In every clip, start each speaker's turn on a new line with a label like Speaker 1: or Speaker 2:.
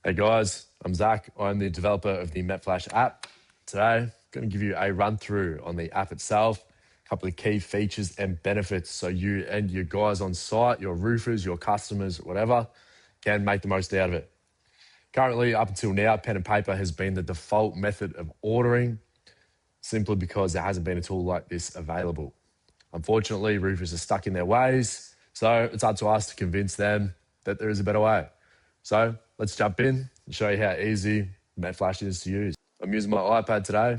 Speaker 1: Hey guys, I'm Zach. I'm the developer of the MetFlash app. Today, I'm going to give you a run through on the app itself, a couple of key features and benefits so you and your guys on site, your roofers, your customers, whatever, can make the most out of it. Currently, up until now, pen and paper has been the default method of ordering simply because there hasn't been a tool like this available. Unfortunately, roofers are stuck in their ways, so it's up to us to convince them that there is a better way. So let's jump in and show you how easy MetFlash is to use. I'm using my iPad today.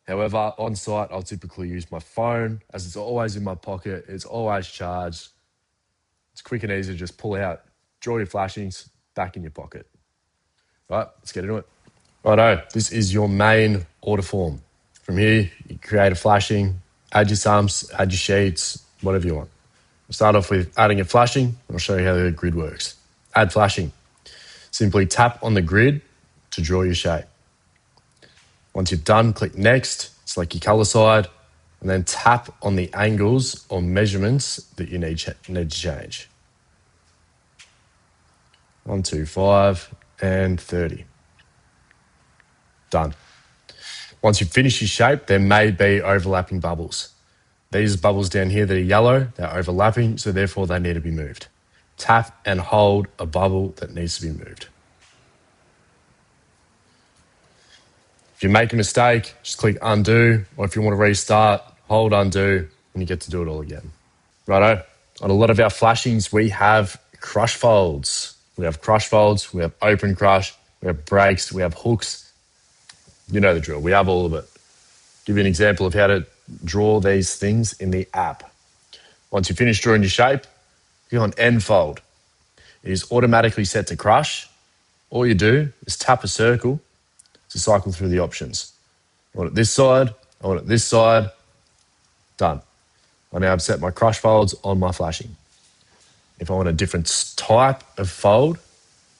Speaker 1: However, on site, I'll typically use my phone as it's always in my pocket. It's always charged. It's quick and easy to just pull out, draw your flashings back in your pocket. Right, let's get into it. Righto, this is your main order form. From here, you create a flashing, add your sums, add your sheets, whatever you want. We'll start off with adding a flashing. I'll show you how the grid works. Add flashing. Simply tap on the grid to draw your shape. Once you've done, click next, select your color side, and then tap on the angles or measurements that you need to change. 1, 2, 5, and 30. Done. Once you've finished your shape, there may be overlapping bubbles. These bubbles down here that are yellow, they're overlapping, so therefore they need to be moved. Tap and hold a bubble that needs to be moved. If you make a mistake, just click undo, or if you want to restart, hold undo, and you get to do it all again. Righto, on a lot of our flashings, we have crush folds. We have crush folds, we have open crush, we have breaks, we have hooks. You know the drill, we have all of it. Give you an example of how to draw these things in the app. Once you finish drawing your shape, click on end fold. It is automatically set to crush. All you do is tap a circle to cycle through the options. I want it this side, I want it this side, done. I now have set my crush folds on my flashing. If I want a different type of fold,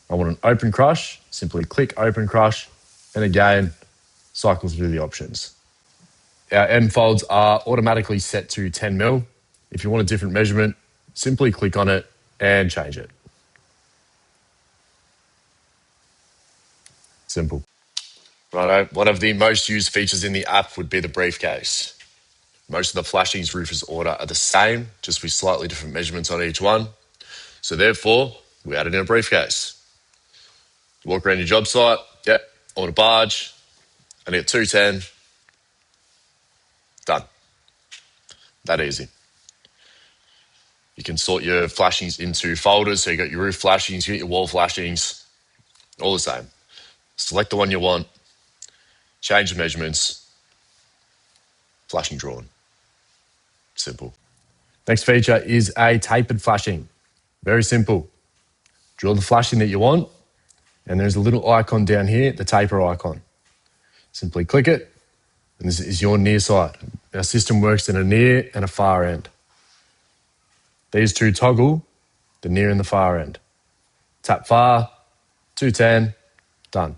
Speaker 1: I want an open crush, simply click open crush, and again, cycle through the options. Our end folds are automatically set to 10 mil. If you want a different measurement, simply click on it and change it. Simple. Righto, one of the most used features in the app would be the briefcase. Most of the flashings roofers order are the same, just with slightly different measurements on each one. So therefore, we added in a briefcase. Walk around your job site, yep, I want a barge, I need 210, done. That easy. You can sort your flashings into folders, so you got your roof flashings, you got your wall flashings, all the same. Select the one you want, change the measurements, flashing drawn. Simple. Next feature is a tapered flashing. Very simple. Draw the flashing that you want, and there's a little icon down here, the taper icon. Simply click it, and this is your near side. Our system works in a near and a far end. These two toggle the near and the far end. Tap far, 210, done.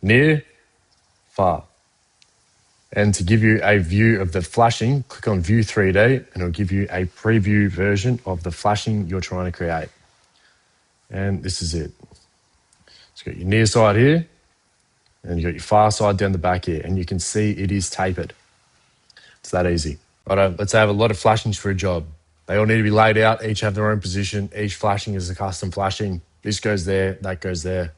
Speaker 1: Near, far. And to give you a view of the flashing, click on View 3D, and it'll give you a preview version of the flashing you're trying to create. And this is it. So you've got your near side here, and you've got your far side down the back here, and you can see it is tapered. It's that easy. Righto, let's say I have a lot of flashings for a job. They all need to be laid out, each have their own position. Each flashing is a custom flashing. This goes there, that goes there.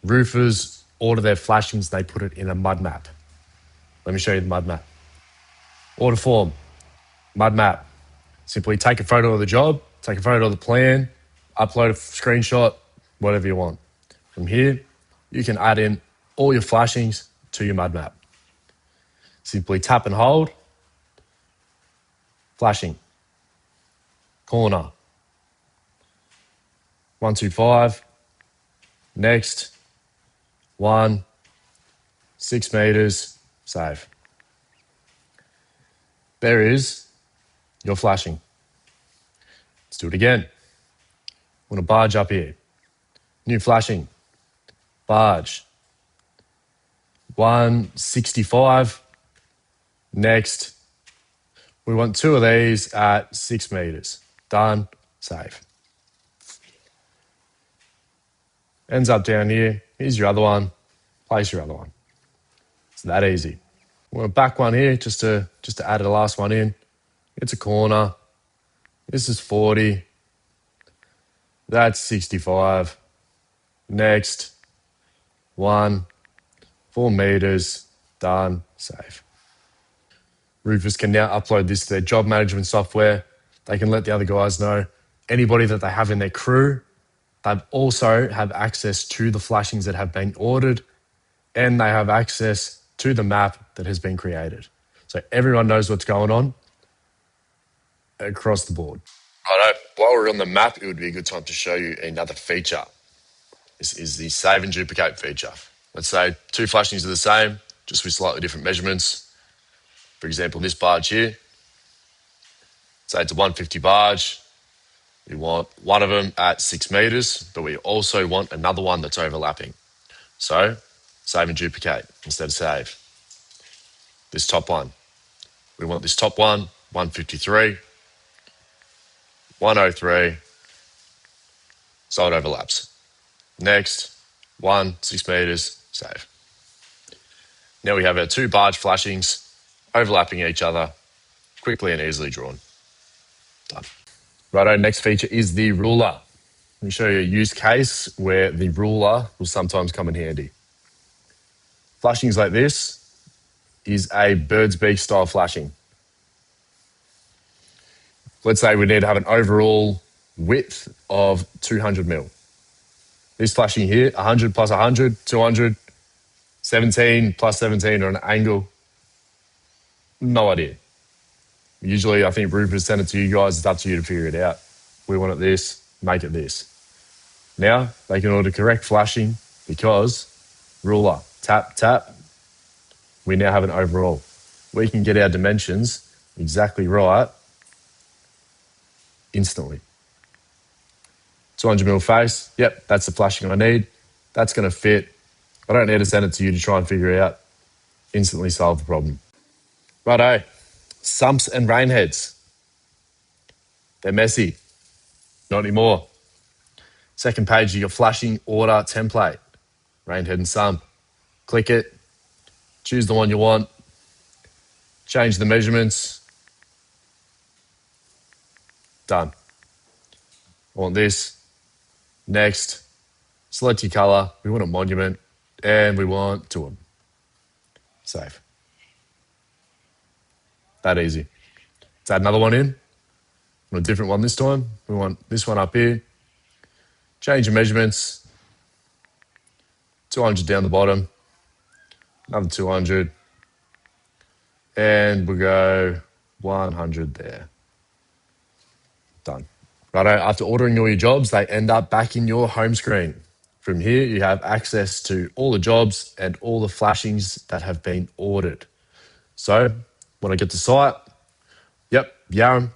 Speaker 1: Roofers order their flashings, they put it in a mud map. Let me show you the mud map. Order form, mud map. Simply take a photo of the job, take a photo of the plan, upload a screenshot, whatever you want. From here, you can add in all your flashings to your mud map. Simply tap and hold, flashing, corner, 125, next, 1, 6 meters, save. There is your flashing. Let's do it again. Want to barge up here. New flashing, barge, 165, next. We want 2 of these at 6 meters. Done, save. ends up down here. Here's your other one. Place your other one. It's that easy. We're back one here just to add the last one in. It's a corner. This is 40. That's 65. Next. 1. 4 meters. Done. Save. Roofers can now upload this to their job management software. They can let the other guys know. Anybody that they have in their crew, they also have access to the flashings that have been ordered, and they have access to the map that has been created. So everyone knows what's going on across the board. Righto, while we're on the map, it would be a good time to show you another feature. This is the save and duplicate feature. Let's say 2 flashings are the same, just with slightly different measurements. For example, this barge here, say it's a 150 barge. We want one of them at 6 meters, but we also want another one that's overlapping. So save and duplicate instead of save. This top one. We want this top one, 153, 103, so it overlaps. Next, 6 meters, save. Now we have our 2 barge flashings overlapping each other, quickly and easily drawn. Done. Righto, next feature is the ruler. Let me show you a use case where the ruler will sometimes come in handy. Flashings like this is a bird's beak style flashing. Let's say we need to have an overall width of 200 mil. This flashing here, 100 plus 100, 200, 17 plus 17 on an angle. No idea. Usually I think roofers send it to you guys. It's up to you to figure it out. We want it this, make it this. Now they can order correct flashing because ruler, tap, tap. We now have an overall. We can get our dimensions exactly right instantly. 200 mil face. Yep, that's the flashing I need. That's going to fit. I don't need to send it to you to try and figure it out. Instantly solve the problem. Righto. Sumps and rainheads. They're messy. Not anymore. Second page, you got flashing order template. Rainhead and sump. Click it. Choose the one you want. Change the measurements. Done. I want this. Next. Select your color. We want a monument. And we want 2 of them. Save. That easy. Let's add another one in. Want a different one this time. We want this one up here. Change your measurements. 200 down the bottom. Another 200. And we'll go 100 there. Done. Righto, after ordering all your jobs, they end up back in your home screen. From here, you have access to all the jobs and all the flashings that have been ordered. So, when I get to site, yep, Yarram,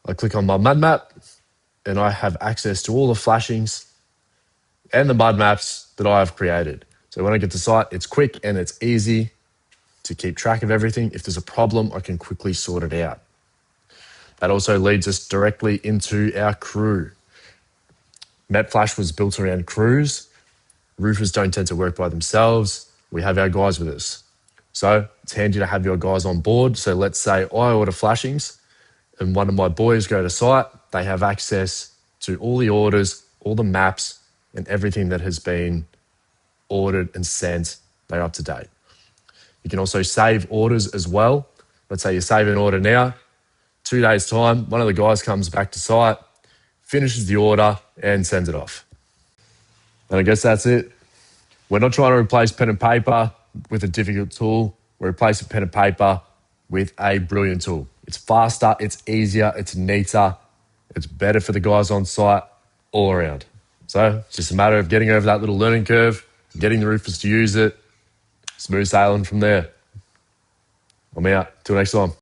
Speaker 1: I click on my mud map and I have access to all the flashings and the mud maps that I have created. So when I get to site, it's quick and it's easy to keep track of everything. If there's a problem, I can quickly sort it out. That also leads us directly into our crew. MetFlash was built around crews. Roofers don't tend to work by themselves. We have our guys with us. So it's handy to have your guys on board. So let's say I order flashings and one of my boys go to site. They have access to all the orders, all the maps, and everything that has been ordered and sent. They're up to date. You can also save orders as well. Let's say you save an order now. 2 days' time, one of the guys comes back to site, finishes the order, and sends it off. And I guess that's it. We're not trying to replace pen and paper with a difficult tool. We're replacing pen and paper with a brilliant tool. It's faster, it's easier, it's neater, it's better for the guys on site all around. So it's just a matter of getting over that little learning curve, getting the roofers to use it, smooth sailing from there. I'm out. Till next time.